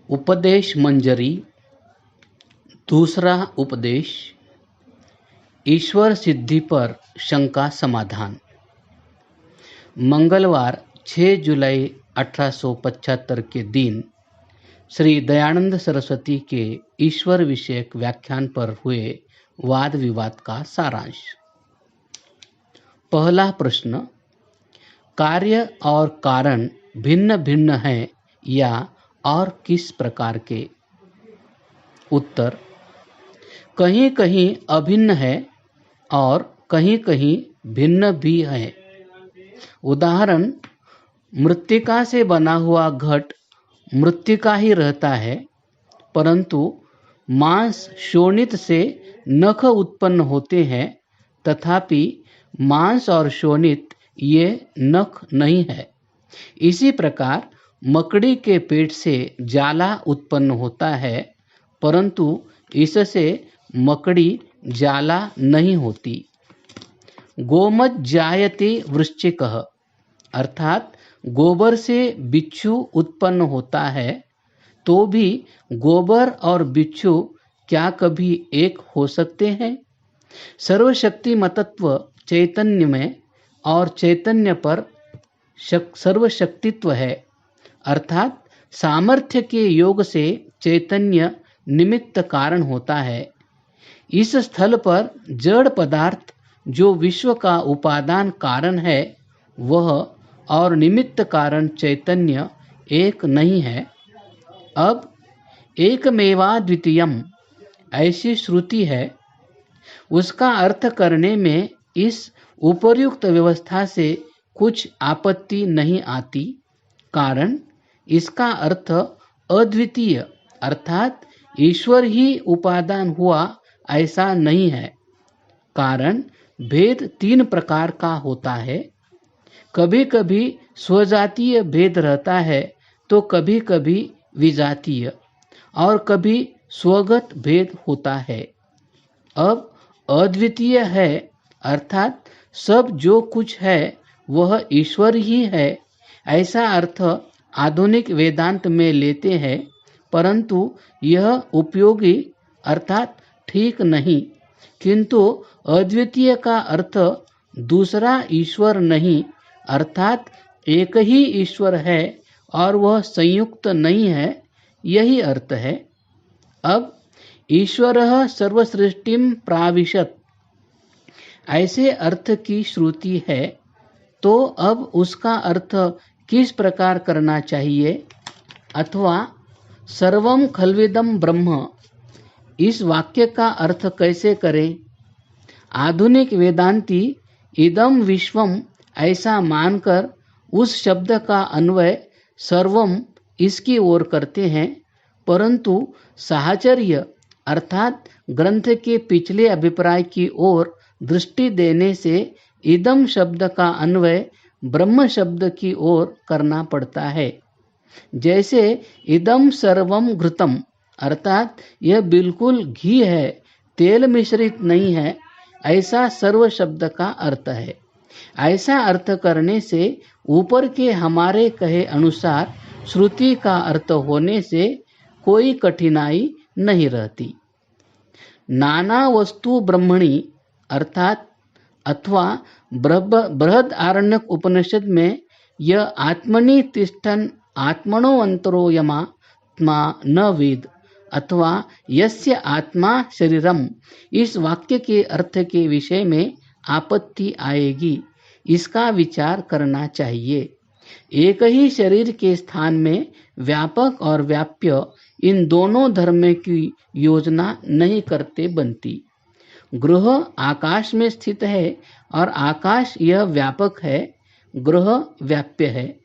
उपदेश मंजरी दूसरा उपदेश ईश्वर सिद्धि पर शंका समाधान। मंगलवार 6 जुलाई 1875 के दिन श्री दयानंद सरस्वती के ईश्वर विषयक व्याख्यान पर हुए वाद विवाद का सारांश। पहला प्रश्न, कार्य और कारण भिन्न भिन्न हैं या और किस प्रकार के? उत्तर, कहीं कहीं अभिन्न है और कहीं कहीं भिन्न भी है। उदाहरण, मृत्तिका से बना हुआ घट मृत्तिका ही रहता है, परंतु मांस शोणित से नख उत्पन्न होते हैं, तथापि मांस और शोणित ये नख नहीं है। इसी प्रकार मकड़ी के पेट से जाला उत्पन्न होता है, परंतु इससे मकड़ी जाला नहीं होती। गोमज जायते वृश्चिकः, अर्थात गोबर से बिच्छू उत्पन्न होता है, तो भी गोबर और बिच्छू क्या कभी एक हो सकते हैं? सर्वशक्तिमत्त्व चैतन्य में और चैतन्य पर सर्वशक्तित्व है, अर्थात सामर्थ्य के योग से चैतन्य निमित्त कारण होता है। इस स्थल पर जड़ पदार्थ जो विश्व का उपादान कारण है, वह और निमित्त कारण चैतन्य एक नहीं है। अब एकमेवा द्वितीयम ऐसी श्रुति है, उसका अर्थ करने में इस उपर्युक्त व्यवस्था से कुछ आपत्ति नहीं आती, कारण इसका अर्थ अद्वितीय अर्थात ईश्वर ही उपादान हुआ ऐसा नहीं है। कारण भेद 3 प्रकार का होता है। कभी कभी स्वजातीय भेद रहता है, तो कभी कभी विजातीय और कभी स्वगत भेद होता है। अब अद्वितीय है अर्थात सब जो कुछ है वह ईश्वर ही है, ऐसा अर्थ आधुनिक वेदांत में लेते हैं, परंतु यह उपयोगी अर्थात ठीक नहीं। किंतु अद्वितीय का अर्थ दूसरा ईश्वर नहीं, अर्थात एक ही ईश्वर है और वह संयुक्त नहीं है, यही अर्थ है। अब ईश्वरः सर्वसृष्टिं प्राविशत् ऐसे अर्थ की श्रुति है, तो अब उसका अर्थ किस प्रकार करना चाहिए? अथवा सर्वं खल्विदं ब्रह्म इस वाक्य का अर्थ कैसे करें? आधुनिक वेदांती इदम विश्वम ऐसा मानकर उस शब्द का अन्वय सर्वम इसकी ओर करते हैं, परंतु साहचर्य अर्थात ग्रंथ के पिछले अभिप्राय की ओर दृष्टि देने से इदम शब्द का अन्वय ब्रह्म शब्द की ओर करना पड़ता है। जैसे इदम सर्वम घृतम अर्थात यह बिल्कुल घी है, तेल मिश्रित नहीं है, ऐसा सर्व शब्द का अर्थ है। ऐसा अर्थ करने से ऊपर के हमारे कहे अनुसार श्रुति का अर्थ होने से कोई कठिनाई नहीं रहती। नाना वस्तु ब्रह्मणि अर्थात अथवा बृहद आरण्यक उपनिषद में यह आत्मनि तिष्ठन् आत्मनो अंतरो यमात्मा न वेद अथवा यस्य आत्मा शरीरम इस वाक्य के अर्थ के विषय में आपत्ति आएगी, इसका विचार करना चाहिए। एक ही शरीर के स्थान में व्यापक और व्याप्य इन दोनों धर्म की योजना नहीं करते बनती। गृह आकाश में स्थित है और आकाश यह व्यापक है, गृह व्याप्य है,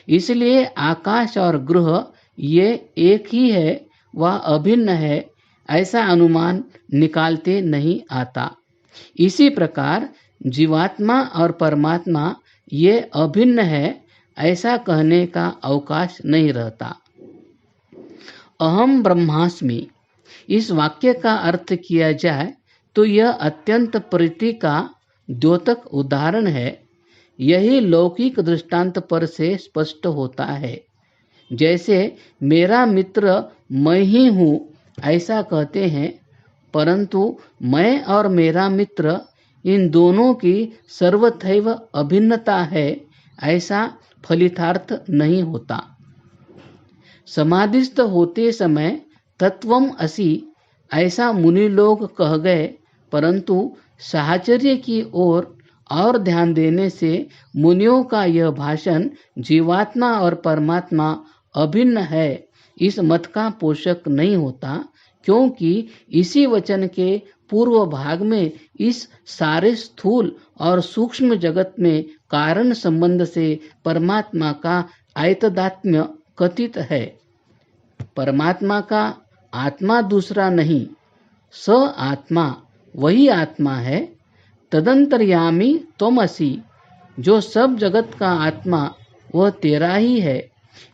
इसलिए आकाश और गृह ये एक ही है, वह अभिन्न है, ऐसा अनुमान निकालते नहीं आता। इसी प्रकार जीवात्मा और परमात्मा ये अभिन्न है, ऐसा कहने का अवकाश नहीं रहता। अहम ब्रह्मास्मि इस वाक्य का अर्थ किया जाए तो यह अत्यंत प्रीति का द्योतक उदाहरण है। यही लौकिक दृष्टांत पर से स्पष्ट होता है। जैसे मेरा मित्र मैं ही हूँ ऐसा कहते हैं, परंतु मैं और मेरा मित्र इन दोनों की सर्वथैव अभिन्नता है ऐसा फलितार्थ नहीं होता। समाधिस्थ होते समय तत्वम असि ऐसा मुनि लोग कह गए, परंतु साहचर्य की ओर और ध्यान देने से मुनियों का यह भाषण जीवात्मा और परमात्मा अभिन्न है इस मत का पोषक नहीं होता, क्योंकि इसी वचन के पूर्व भाग में इस सारे स्थूल और सूक्ष्म जगत में कारण संबंध से परमात्मा का ऐतदात्म्य कथित है। परमात्मा का आत्मा दूसरा नहीं, स आत्मा वही आत्मा है। तदंतर्यामी त्वमसि, जो सब जगत का आत्मा वह तेरा ही है।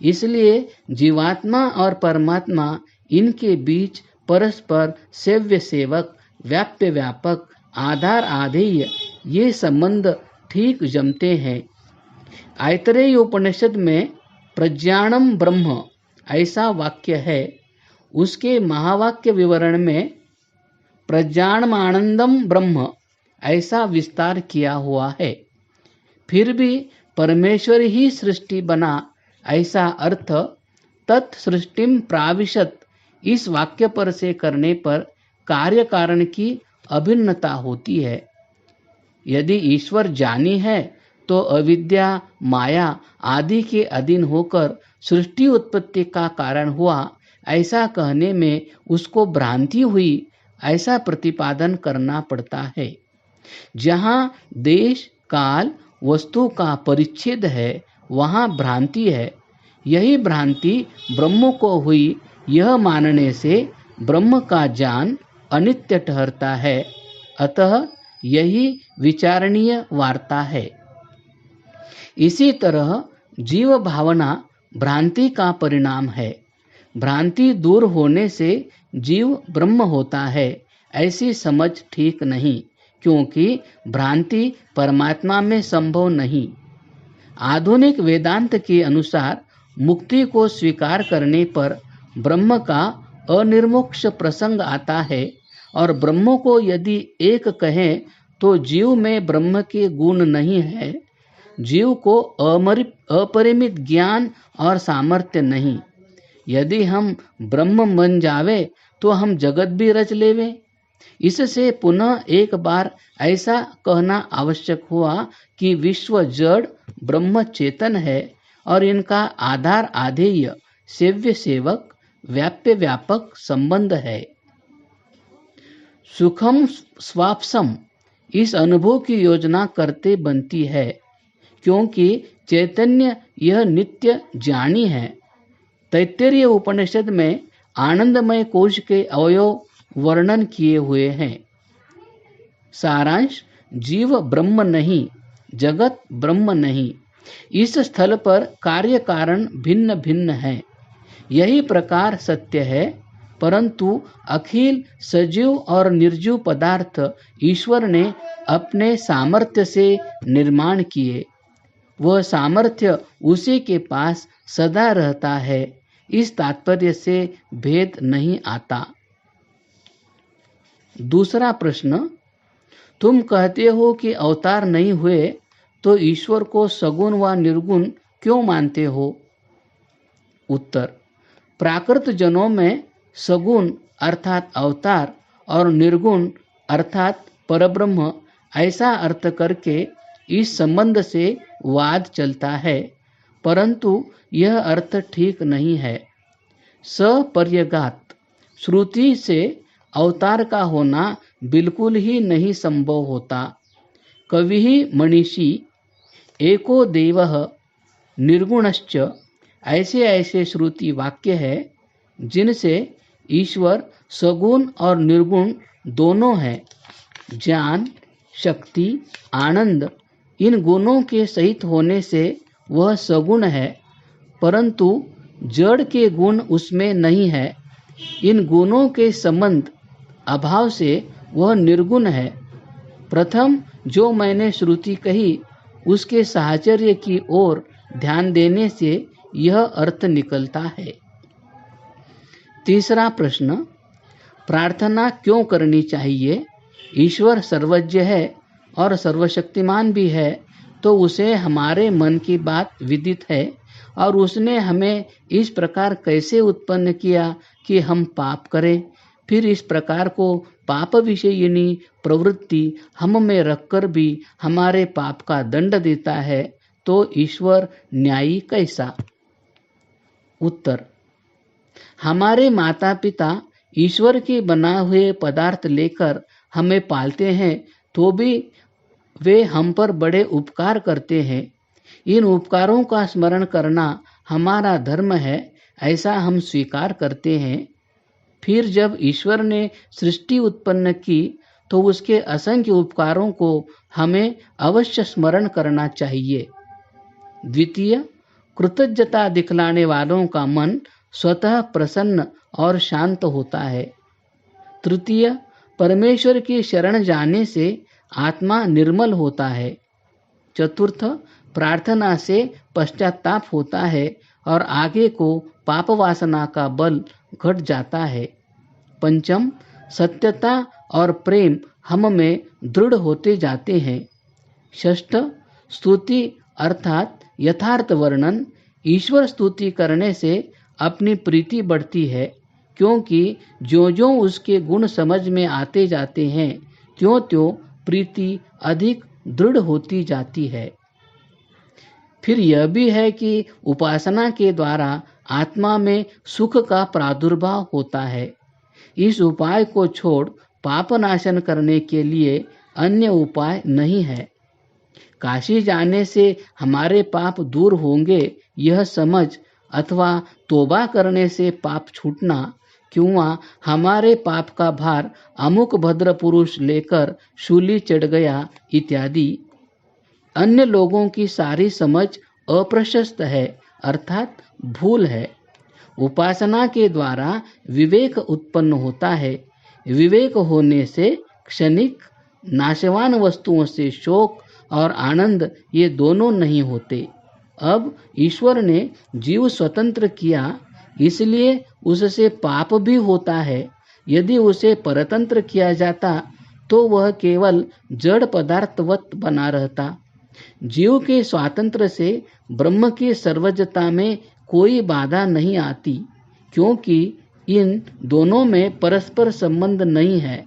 इसलिए जीवात्मा और परमात्मा इनके बीच परस्पर सेव्य सेवक, व्याप्य व्यापक, आधार आधेय ये संबंध ठीक जमते हैं। ऐतरेय उपनिषद में प्रज्ञानम ब्रह्म ऐसा वाक्य है, उसके महावाक्य विवरण में प्रज्ञानमानंदम ब्रह्म ऐसा विस्तार किया हुआ है। फिर भी परमेश्वर ही सृष्टि बना ऐसा अर्थ तत्सृष्टिम प्राविशत इस वाक्य पर से करने पर कार्य कारण की अभिन्नता होती है। यदि ईश्वर ज्ञानी है तो अविद्या, माया आदि के अधीन होकर सृष्टि उत्पत्ति का कारण हुआ ऐसा कहने में उसको भ्रांति हुई ऐसा प्रतिपादन करना पड़ता है। जहाँ देश काल वस्तु का परिच्छेद है वहाँ भ्रांति है। यही भ्रांति ब्रह्म को हुई यह मानने से ब्रह्म का ज्ञान अनित्य ठहरता है। अतः यही विचारणीय वार्ता है। इसी तरह जीव भावना भ्रांति का परिणाम है। भ्रांति दूर होने से जीव ब्रह्म होता है ऐसी समझ ठीक नहीं, क्योंकि भ्रांति परमात्मा में संभव नहीं। आधुनिक वेदांत के अनुसार मुक्ति को स्वीकार करने पर ब्रह्म का अनिर्मोक्ष प्रसंग आता है, और ब्रह्म को यदि एक कहें तो जीव में ब्रह्म के गुण नहीं है। जीव को अपरिमित ज्ञान और सामर्थ्य नहीं। यदि हम ब्रह्म बन जावे तो हम जगत भी रच लेवे। इससे पुनः एक बार ऐसा कहना आवश्यक हुआ कि विश्व जड़ ब्रह्म चेतन है और इनका आधार आधेय, सेव्य सेवक, व्याप्य व्यापक संबंध है। सुखम स्वाप्सम इस अनुभव की योजना करते बनती है, क्योंकि चैतन्य यह नित्य ज्ञानी है। तैत्तिरीय उपनिषद में आनंदमय कोश के अवयव वर्णन किए हुए हैं। सारांश: जीव ब्रह्म नहीं, जगत ब्रह्म नहीं। इस स्थल पर कार्य कारण भिन्न भिन्न हैं। यही प्रकार सत्य है, परंतु अखिल सजीव और निर्जीव पदार्थ ईश्वर ने अपने सामर्थ्य से निर्माण किए। वह सामर्थ्य उसी के पास सदा रहता है। इस तात्पर्य से भेद नहीं आता। दूसरा प्रश्न: तुम कहते हो कि अवतार नहीं हुए तो ईश्वर को सगुण व निर्गुण क्यों मानते हो? उत्तर: प्राकृत जनों में सगुण अर्थात अवतार और निर्गुण अर्थात परब्रह्म ऐसा अर्थ करके इस संबंध से वाद चलता है, परंतु यह अर्थ ठीक नहीं है। सपर्यगात श्रुति से अवतार का होना बिल्कुल ही नहीं संभव होता। कवि मनीषी एको देवः निर्गुणश्च ऐसे ऐसे श्रुति वाक्य है जिनसे ईश्वर सगुण और निर्गुण दोनों हैं। ज्ञान, शक्ति, आनंद इन गुणों के सहित होने से वह सगुण है, परंतु जड़ के गुण उसमें नहीं है। इन गुणों के संबंध अभाव से वह निर्गुण है। प्रथम जो मैंने श्रुति कही उसके साहचर्य की ओर ध्यान देने से यह अर्थ निकलता है। तीसरा प्रश्न, प्रार्थना क्यों करनी चाहिए? ईश्वर सर्वज्ञ है और सर्वशक्तिमान भी है, तो उसे हमारे मन की बात विदित है और उसने हमें इस प्रकार कैसे उत्पन्न किया कि हम पाप करें, फिर इस प्रकार को पाप विषयिनी प्रवृत्ति हम में रखकर भी हमारे पाप का दंड देता है, तो ईश्वर न्यायी कैसा? उत्तर, हमारे माता पिता ईश्वर के बनाए हुए पदार्थ लेकर हमें पालते हैं, तो भी वे हम पर बड़े उपकार करते हैं। इन उपकारों का स्मरण करना हमारा धर्म है, ऐसा हम स्वीकार करते हैं। फिर जब ईश्वर ने सृष्टि उत्पन्न की, तो उसके असंख्य उपकारों को हमें अवश्य स्मरण करना चाहिए। द्वितीय, कृतज्ञता दिखलाने वालों का मन स्वतः प्रसन्न और शांत होता है। तृतीय, परमेश्वर की शरण जाने से आत्मा निर्मल होता है। चतुर्थ, प्रार्थना से पश्चाताप होता है और आगे को पाप वासना का बल घट जाता है। पंचम, सत्यता और प्रेम हम में दृढ़ होते जाते हैं। षष्ठ, स्तुति अर्थात यथार्थ वर्णन। ईश्वर स्तुति करने से अपनी प्रीति बढ़ती है, क्योंकि ज्यों ज्यों उसके गुण समझ में आते जाते हैं, त्यों त्यों प्रीति अधिक दृढ़ होती जाती है। फिर यह भी है कि उपासना के द्वारा आत्मा में सुख का प्रादुर्भाव होता है। इस उपाय को छोड़ पाप नाशन करने के लिए अन्य उपाय नहीं है। काशी जाने से हमारे पाप दूर होंगे, यह समझ, अथवा तौबा करने से पाप छूटना, क्यों हमारे पाप का भार अमुक भद्र पुरुष लेकर शूली चढ़ गया इत्यादि। अन्य लोगों की सारी समझ अप्रशस्त है, अर्थात भूल है। उपासना के द्वारा विवेक उत्पन्न होता है। विवेक होने से क्षणिक नाशवान वस्तुओं से शोक और आनंद ये दोनों नहीं होते। अब ईश्वर ने जीव स्वतंत्र किया, इसलिए उससे पाप भी होता है। यदि उसे परतंत्र किया जाता तो वह केवल जड़ पदार्थवत बना रहता। जीव के स्वातंत्र से ब्रह्म की सर्वज्ञता में कोई बाधा नहीं आती, क्योंकि इन दोनों में परस्पर संबंध नहीं है।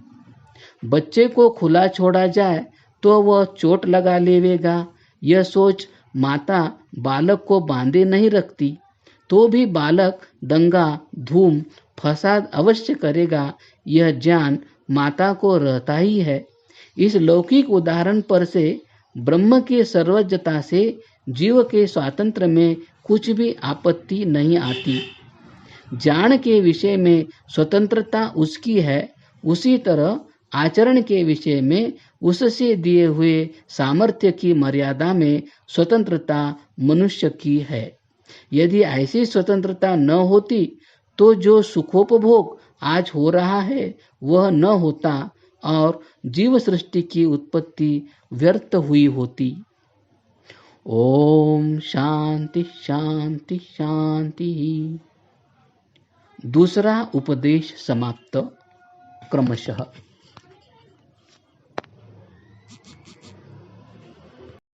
बच्चे को खुला छोड़ा जाए तो वह चोट लगा लेगा, यह सोच माता बालक को बांधे नहीं रखती, तो भी बालक दंगा धूम फसाद अवश्य करेगा, यह ज्ञान माता को रहता ही है। इस लौकिक उदाहरण पर से ब्रह्म की सर्वज्ञता से जीव के स्वातंत्र में कुछ भी आपत्ति नहीं आती। ज्ञान के विषय में स्वतंत्रता उसकी है, उसी तरह आचरण के विषय में उससे दिए हुए सामर्थ्य की मर्यादा में स्वतंत्रता मनुष्य की है। यदि ऐसी स्वतंत्रता न होती तो जो सुखोपभोग आज हो रहा है वह न होता और जीव सृष्टि की उत्पत्ति व्यर्थ हुई होती। ओम शांति शांति शांति। दूसरा उपदेश समाप्त। क्रमशः